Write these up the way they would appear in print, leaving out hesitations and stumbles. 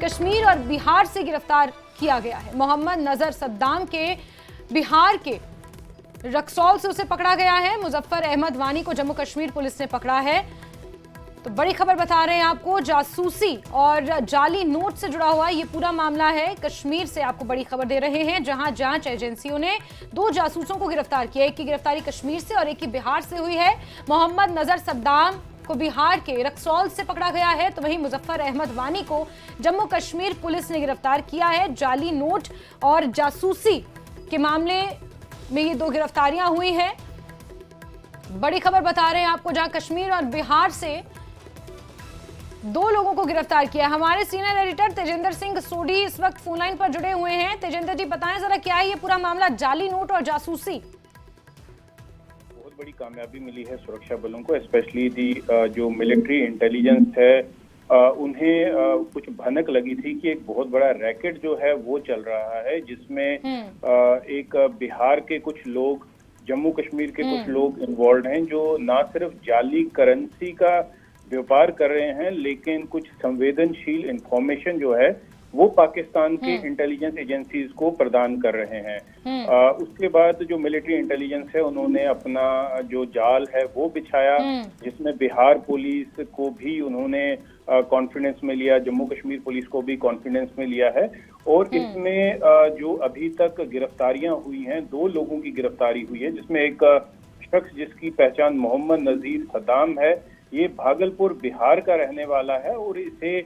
कश्मीर और बिहार से गिरफ्तार किया गया है। मोहम्मद नजर सद्दाम के बिहार के रक्सौल से उसे पकड़ा गया है। मुजफ्फर अहमद वानी को जम्मू कश्मीर पुलिस ने पकड़ा है। तो बड़ी खबर बता रहे हैं आपको, जासूसी और जाली नोट से जुड़ा हुआ ये पूरा मामला है। कश्मीर से आपको बड़ी खबर दे रहे हैं, जहां जांच एजेंसियों ने 2 जासूसों को गिरफ्तार किया। एक की गिरफ्तारी कश्मीर से और एक की बिहार से हुई है। मोहम्मद नजर सद्दाम को बिहार के रक्सौल से पकड़ा गया है, तो वहीं मुजफ्फर अहमद वानी को जम्मू कश्मीर पुलिस ने गिरफ्तार किया है। जाली नोट और जासूसी के मामले में ये 2 गिरफ्तारियां हुई हैं। बड़ी खबर बता रहे हैं आपको, जहां कश्मीर और बिहार से 2 लोगों को गिरफ्तार किया। हमारे सीनियर एडिटर तेजेंद्र सिंह सोडी इस वक्त फोनलाइन पर जुड़े हुए हैं। तेजेंद्र जी, बताएं जरा, क्या है ये पूरा मामला जाली नोट और जासूसी? बहुत बड़ी कामयाबी मिली है सुरक्षा बलों को, स्पेशली जो मिलिट्री इंटेलिजेंस है, उन्हें कुछ भनक लगी थी कि एक बहुत बड़ा रैकेट जो है वो चल रहा है, जिसमें एक बिहार के कुछ लोग, जम्मू कश्मीर के कुछ लोग इन्वॉल्व हैं, जो ना सिर्फ जाली करेंसी का व्यापार कर रहे हैं, लेकिन कुछ संवेदनशील इंफॉर्मेशन जो है वो पाकिस्तान के इंटेलिजेंस एजेंसीज को प्रदान कर रहे हैं। उसके बाद जो मिलिट्री इंटेलिजेंस है, उन्होंने अपना जो जाल है वो बिछाया, जिसमें बिहार पुलिस को भी उन्होंने कॉन्फिडेंस में लिया, जम्मू कश्मीर पुलिस को भी कॉन्फिडेंस में लिया है। और इसमें जो अभी तक गिरफ्तारियां हुई हैं, 2 लोगों की गिरफ्तारी हुई है, जिसमें एक शख्स जिसकी पहचान मोहम्मद नजीर सद्दाम है, ये भागलपुर बिहार का रहने वाला है और इसे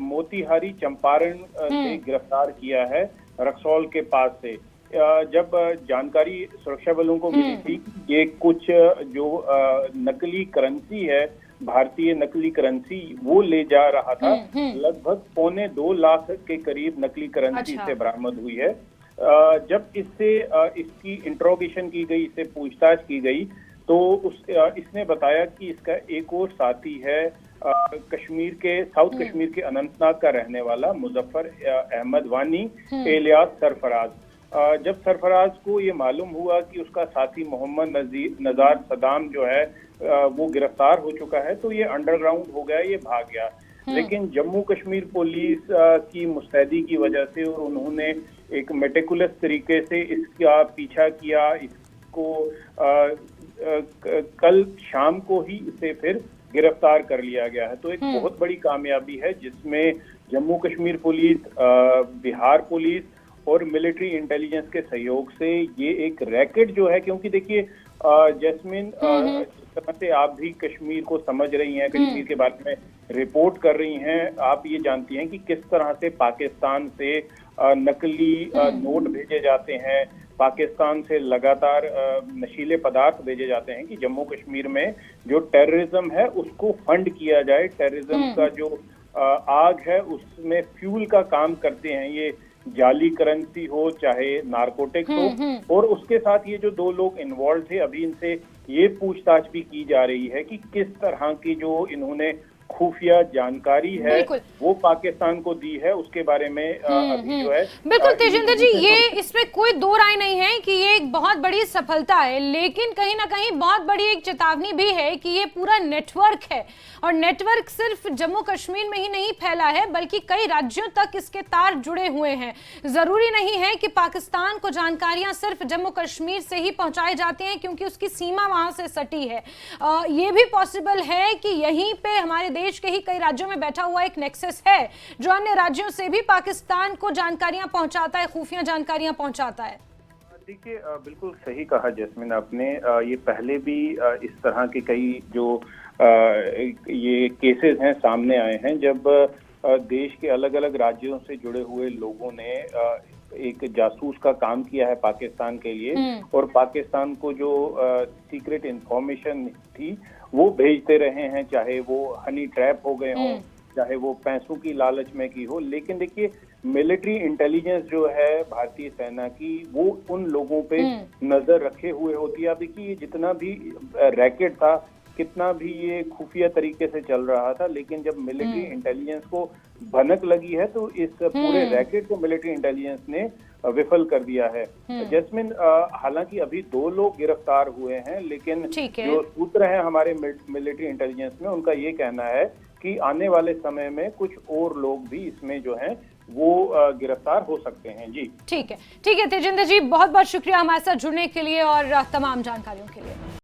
मोतिहारी चंपारण से गिरफ्तार किया है, रक्सौल के पास से। जब जानकारी सुरक्षा बलों को मिली थी, ये कुछ जो नकली करेंसी है, भारतीय नकली करेंसी, वो ले जा रहा था। लगभग 2.25 लाख के करीब नकली करेंसी से बरामद हुई है। जब इसकी इंट्रोगेशन की गई, इससे पूछताछ की गई, तो इसने बताया कि इसका एक और साथी है, कश्मीर के, साउथ कश्मीर के अनंतनाग का रहने वाला मुजफ्फर अहमद वानी एलियास सरफराज। जब सरफराज को ये मालूम हुआ कि उसका साथी मोहम्मद नजार सदाम जो है वो गिरफ्तार हो चुका है, तो ये अंडरग्राउंड हो गया, ये भाग गया। लेकिन जम्मू कश्मीर पुलिस की मुस्तैदी की वजह से, और उन्होंने एक मेटिकुलस तरीके से इसका पीछा किया, इसको कल शाम को ही इसे फिर गिरफ्तार कर लिया गया है। तो एक बहुत बड़ी कामयाबी है, जिसमें जम्मू कश्मीर पुलिस, बिहार पुलिस और मिलिट्री इंटेलिजेंस के सहयोग से ये एक रैकेट जो है, क्योंकि देखिए जैस्मिन, जिस तरह से आप भी कश्मीर को समझ रही हैं, कश्मीर के बारे में रिपोर्ट कर रही हैं, आप ये जानती हैं कि किस तरह से पाकिस्तान से नकली नोट भेजे जाते हैं, पाकिस्तान से लगातार नशीले पदार्थ भेजे जाते हैं कि जम्मू कश्मीर में जो टेररिज्म है उसको फंड किया जाए। टेररिज्म का जो आग है उसमें फ्यूल का काम करते हैं ये जाली करेंसी हो चाहे नारकोटिक्स हो। और उसके साथ ये जो 2 लोग इन्वॉल्व थे, अभी इनसे ये पूछताछ भी की जा रही है कि किस तरह की जो इन्होंने खुफिया जानकारी है वो पाकिस्तान को दी है, उसके बारे में अभी जो है। बिल्कुल तेजेंद्र जी, ये इसमें कोई 2 राय नहीं है कि ये एक बहुत बड़ी सफलता है, लेकिन कहीं ना कहीं बहुत बड़ी एक चेतावनी भी है कि ये पूरा नेटवर्क है, और नेटवर्क सिर्फ जम्मू कश्मीर में ही नहीं फैला है, बल्कि कई राज्यों तक इसके तार जुड़े हुए हैं। जरूरी नहीं है कि पाकिस्तान को जानकारियां सिर्फ जम्मू कश्मीर से ही पहुंचाई जाती हैं, क्योंकि उसकी सीमा वहां से सटी है। ये भी पॉसिबल है कि यहीं पे हमारे देश के ही कई राज्यों में बैठा हुआ एक नेक्सस है, जो अन्य राज्यों से भी पाकिस्तान को जानकारियां पहुंचाता है, खुफिया जानकारियां पहुंचाता है। देखिए, बिल्कुल सही कहा जैस्मिन आपने। ये पहले भी इस तरह के कई जो ये केसेस हैं सामने आए हैं, जब देश के अलग अलग राज्यों से जुड़े हुए लोगों ने एक जासूस का काम किया है पाकिस्तान के लिए, और पाकिस्तान को जो सीक्रेट इंफॉर्मेशन थी वो भेजते रहे हैं, चाहे वो हनी ट्रैप हो गए हों, चाहे वो पैसों की लालच में की हो। लेकिन देखिए, मिलिट्री इंटेलिजेंस जो है भारतीय सेना की, वो उन लोगों पे नजर रखे हुए होती है। अब देखिए, जितना भी रैकेट था, कितना भी ये खुफिया तरीके से चल रहा था, लेकिन जब मिलिट्री इंटेलिजेंस को भनक लगी है तो इस पूरे रैकेट को मिलिट्री इंटेलिजेंस ने विफल कर दिया है। जैस्मिन, हालांकि अभी 2 लोग गिरफ्तार हुए हैं, लेकिन जो सूत्र है हमारे मिलिट्री इंटेलिजेंस में, उनका ये कहना है कि आने वाले समय में कुछ और लोग भी इसमें जो है वो गिरफ्तार हो सकते हैं। जी ठीक है तेजिंदर जी, बहुत बहुत शुक्रिया हमारे साथ जुड़ने के लिए और तमाम जानकारियों के लिए।